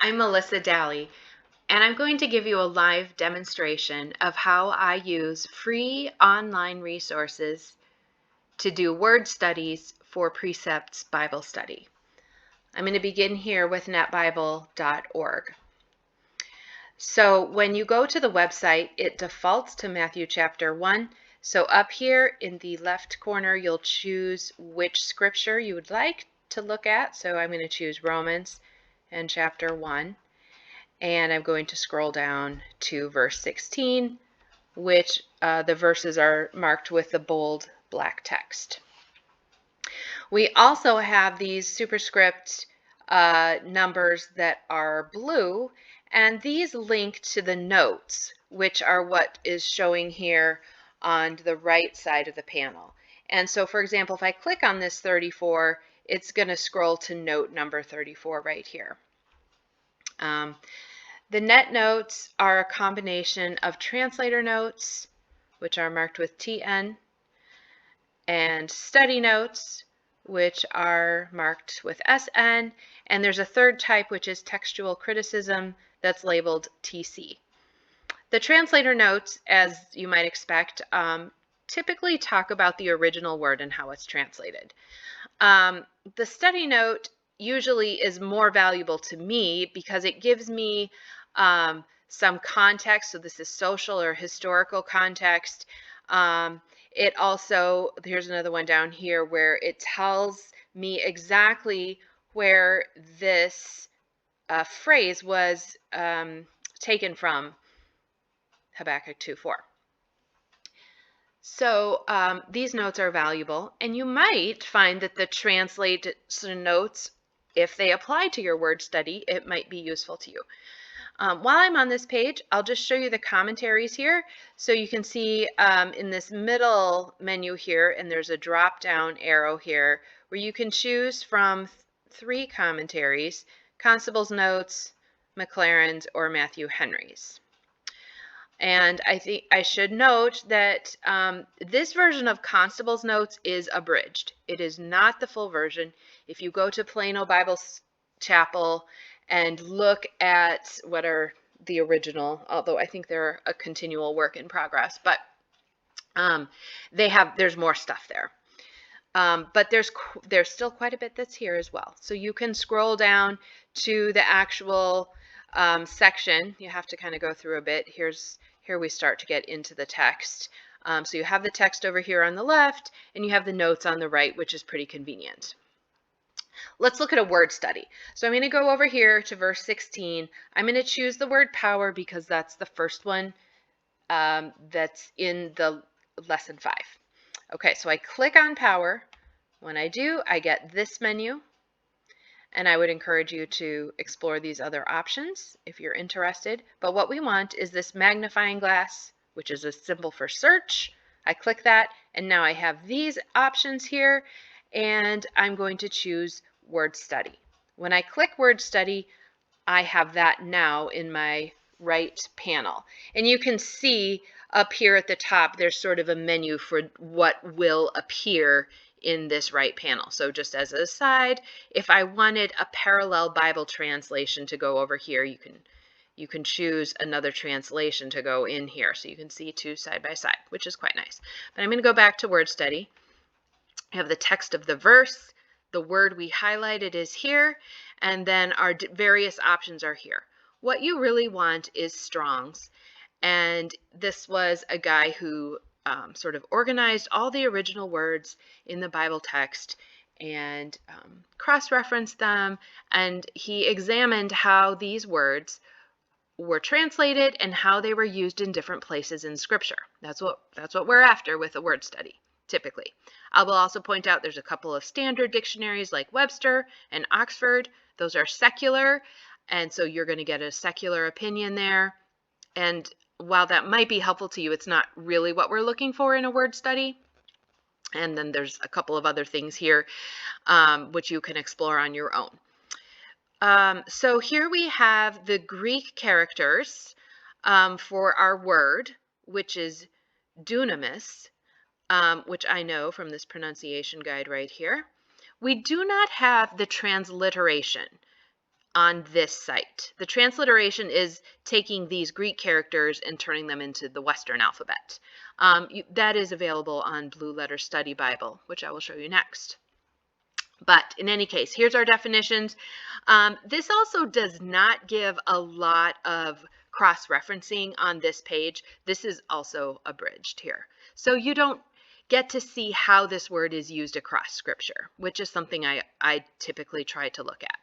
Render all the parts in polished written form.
I'm Melissa Daly, and I'm going to give you a live demonstration of how I use free online resources to do word studies for Precepts Bible Study. I'm going to begin here with netbible.org. So when you go to the website, it defaults to Matthew chapter 1. So up here in the left corner, you'll choose which scripture you would like to look at. So I'm going to choose Romans and chapter 1. And I'm going to scroll down to verse 16, which the verses are marked with the bold black text. We also have these superscript numbers that are blue, and these link to the notes, which are what is showing here on the right side of the panel. And so, for example, if I click on this 34, it's going to scroll to note number 34 right here. The net notes are a combination of translator notes, which are marked with TN, and study notes, which are marked with SN, and there's a third type, which is textual criticism, that's labeled TC. The translator notes, as you might expect, typically talk about the original word and how it's translated. The study note usually is more valuable to me because it gives me some context. So this is social or historical context. It also, here's another one down here where it tells me exactly where this phrase was taken from Habakkuk 2:4. So these notes are valuable, and you might find that the translation notes, if they apply to your word study, it might be useful to you. While I'm on this page, I'll just show you the commentaries here. So you can see in this middle menu here, and there's a drop-down arrow here, where you can choose from 3 commentaries: Constable's Notes, McLaren's, or Matthew Henry's. And I think I should note that this version of Constable's Notes is abridged. It is not the full version. If you go to Plano Bible Chapel and look at what are the original, although I think they're a continual work in progress, but there's more stuff there. But there's still quite a bit that's here as well. So you can scroll down to the actual section. You have to kind of go through a bit. Here we start to get into the text. So you have the text over here on the left, and you have the notes on the right, which is pretty convenient. Let's look at a word study. So I'm going to go over here to verse 16. I'm going to choose the word power because that's the first one that's in the lesson 5. Okay, so I click on power. When I do, I get this menu, and I would encourage you to explore these other options if you're interested. But what we want is this magnifying glass, which is a symbol for search. I click that, and now I have these options here, and I'm going to choose word study. When I click word study, I have that now in my right panel. And you can see up here at the top, there's sort of a menu for what will appear in this right panel. So just as an aside, if I wanted a parallel Bible translation to go over here, you can choose another translation to go in here. So you can see 2 side by side, which is quite nice. But I'm going to go back to word study. I have the text of the verse. The word we highlighted is here, and then our various options are here. What you really want is Strong's, and this was a guy who sort of organized all the original words in the Bible text and cross-referenced them, and he examined how these words were translated and how they were used in different places in Scripture. That's what we're after with a word study, typically. I will also point out there's a couple of standard dictionaries like Webster and Oxford. Those are secular, and so you're going to get a secular opinion there. And while that might be helpful to you, it's not really what we're looking for in a word study. And then there's a couple of other things here which you can explore on your own. So here we have the Greek characters for our word, which is dunamis, which I know from this pronunciation guide right here. We do not have the transliteration. on this site. The transliteration is taking these Greek characters and turning them into the Western alphabet. That is available on Blue Letter Study Bible, which I will show you next. But in any case, here's our definitions. This also does not give a lot of cross-referencing on this page. This is also abridged here. So you don't get to see how this word is used across Scripture, which is something I typically try to look at.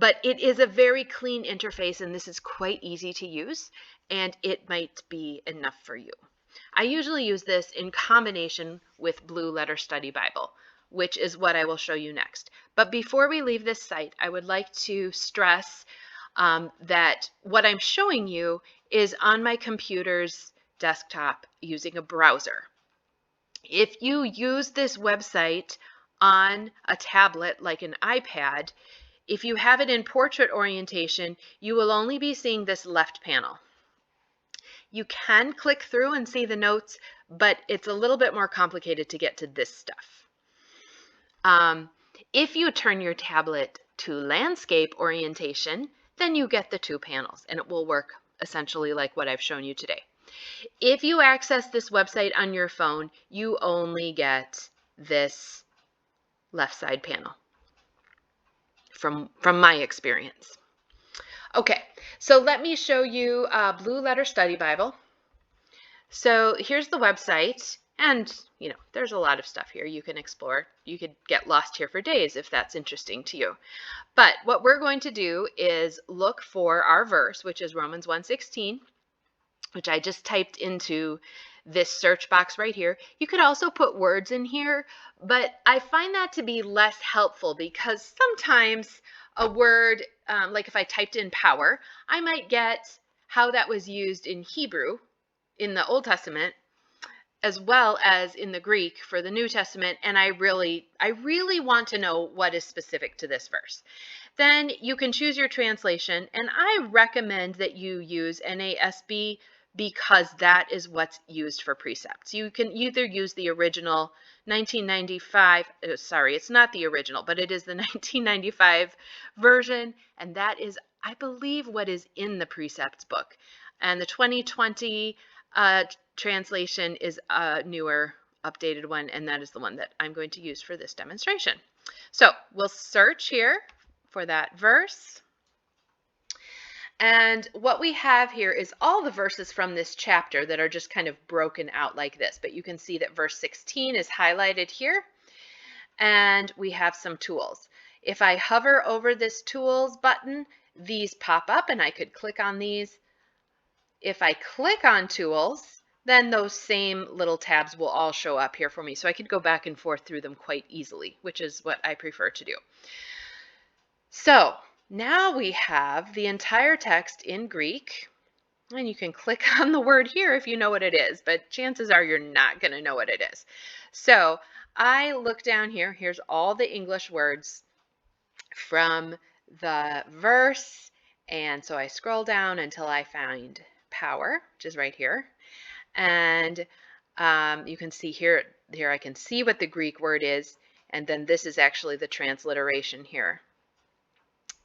But it is a very clean interface, and this is quite easy to use, and it might be enough for you. I usually use this in combination with Blue Letter Study Bible, which is what I will show you next. But before we leave this site, I would like to stress that what I'm showing you is on my computer's desktop using a browser. If you use this website on a tablet like an iPad, if you have it in portrait orientation, you will only be seeing this left panel. You can click through and see the notes, but it's a little bit more complicated to get to this stuff. If you turn your tablet to landscape orientation, then you get the two panels, and it will work essentially like what I've shown you today. If you access this website on your phone, you only get this left side panel. From my experience. Okay, so let me show you Blue Letter Study Bible. So here's the website, and you know, there's a lot of stuff here you can explore. You could get lost here for days if that's interesting to you. But what we're going to do is look for our verse, which is Romans 1:16, which I just typed into this search box right here. You could also put words in here, but I find that to be less helpful because sometimes a word, like if I typed in power, I might get how that was used in Hebrew in the Old Testament, as well as in the Greek for the New Testament, and I really want to know what is specific to this verse. Then you can choose your translation, and I recommend that you use NASB because that is what's used for precepts. You can either use the original 1995, sorry, it's not the original, but it is the 1995 version, and that is, I believe, what is in the precepts book. And the 2020 translation is a newer, updated one, and that is the one that I'm going to use for this demonstration. So we'll search here for that verse. And what we have here is all the verses from this chapter that are just kind of broken out like this. But you can see that verse 16 is highlighted here. And we have some tools. If I hover over this tools button, these pop up and I could click on these. If I click on tools, then those same little tabs will all show up here for me. So I could go back and forth through them quite easily, which is what I prefer to do. So now we have the entire text in Greek, and you can click on the word here if you know what it is, but chances are you're not going to know what it is. So I look down here, here's all the English words from the verse, and so I scroll down until I find power, which is right here, and you can see here I can see what the Greek word is, and then this is actually the transliteration here.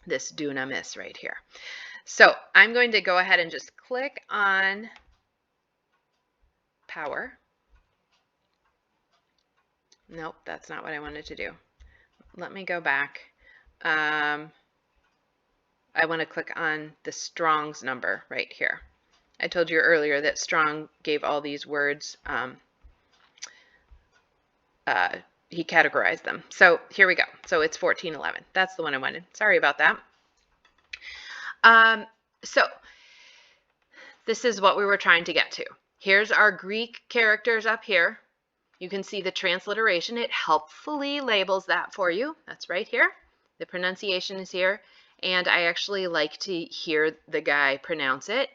This dunamis right here. So I'm going to go ahead and just click on power. Nope, that's not what I wanted to do. Let me go back. I want to click on the Strong's number right here. I told you earlier that Strong gave all these words, he categorized them. So here we go. So it's 1411. That's the one I wanted. Sorry about that. So this is what we were trying to get to. Here's our Greek characters up here. You can see the transliteration. It helpfully labels that for you. That's right here. The pronunciation is here. And I actually like to hear the guy pronounce it.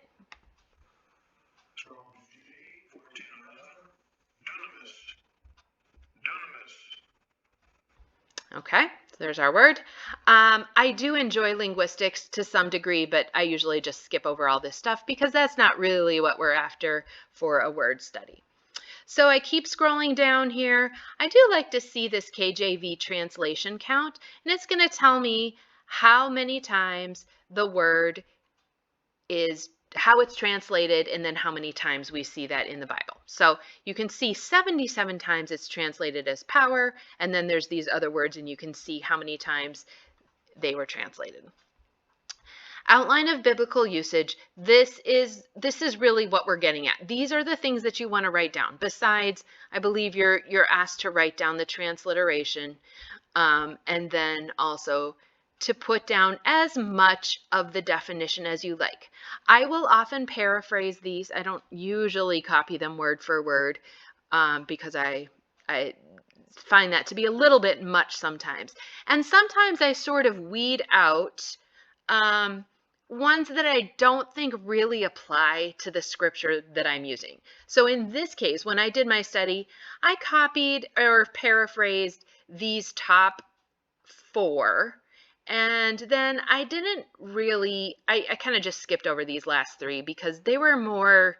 Okay, so there's our word. I do enjoy linguistics to some degree, but I usually just skip over all this stuff because that's not really what we're after for a word study. So I keep scrolling down here. I do like to see this KJV translation count, and it's going to tell me how many times the word is, how it's translated, and then how many times we see that in the Bible. So you can see 77 times it's translated as power, and then there's these other words, and you can see how many times they were translated. Outline of biblical usage. This is really what we're getting at. These are the things that you want to write down. Besides, I believe you're asked to write down the transliteration, and then also to put down as much of the definition as you like. I will often paraphrase these. I don't usually copy them word for word, because I find that to be a little bit much sometimes. And sometimes I sort of weed out ones that I don't think really apply to the scripture that I'm using. So in this case, when I did my study, I copied or paraphrased these top 4, and then I didn't really, I kind of just skipped over these last 3 because they were more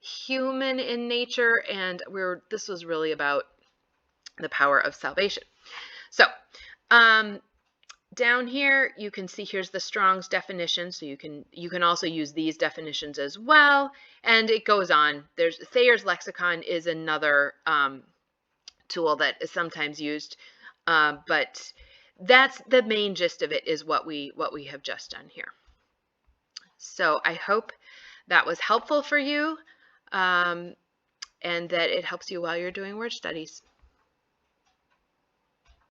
human in nature, and this was really about the power of salvation. So down here you can see here's the Strong's definition, so you can also use these definitions as well, and it goes on. There's Thayer's Lexicon is another tool that is sometimes used, but that's the main gist of it, is what we have just done here. So I hope that was helpful for you, and that it helps you while you're doing word studies.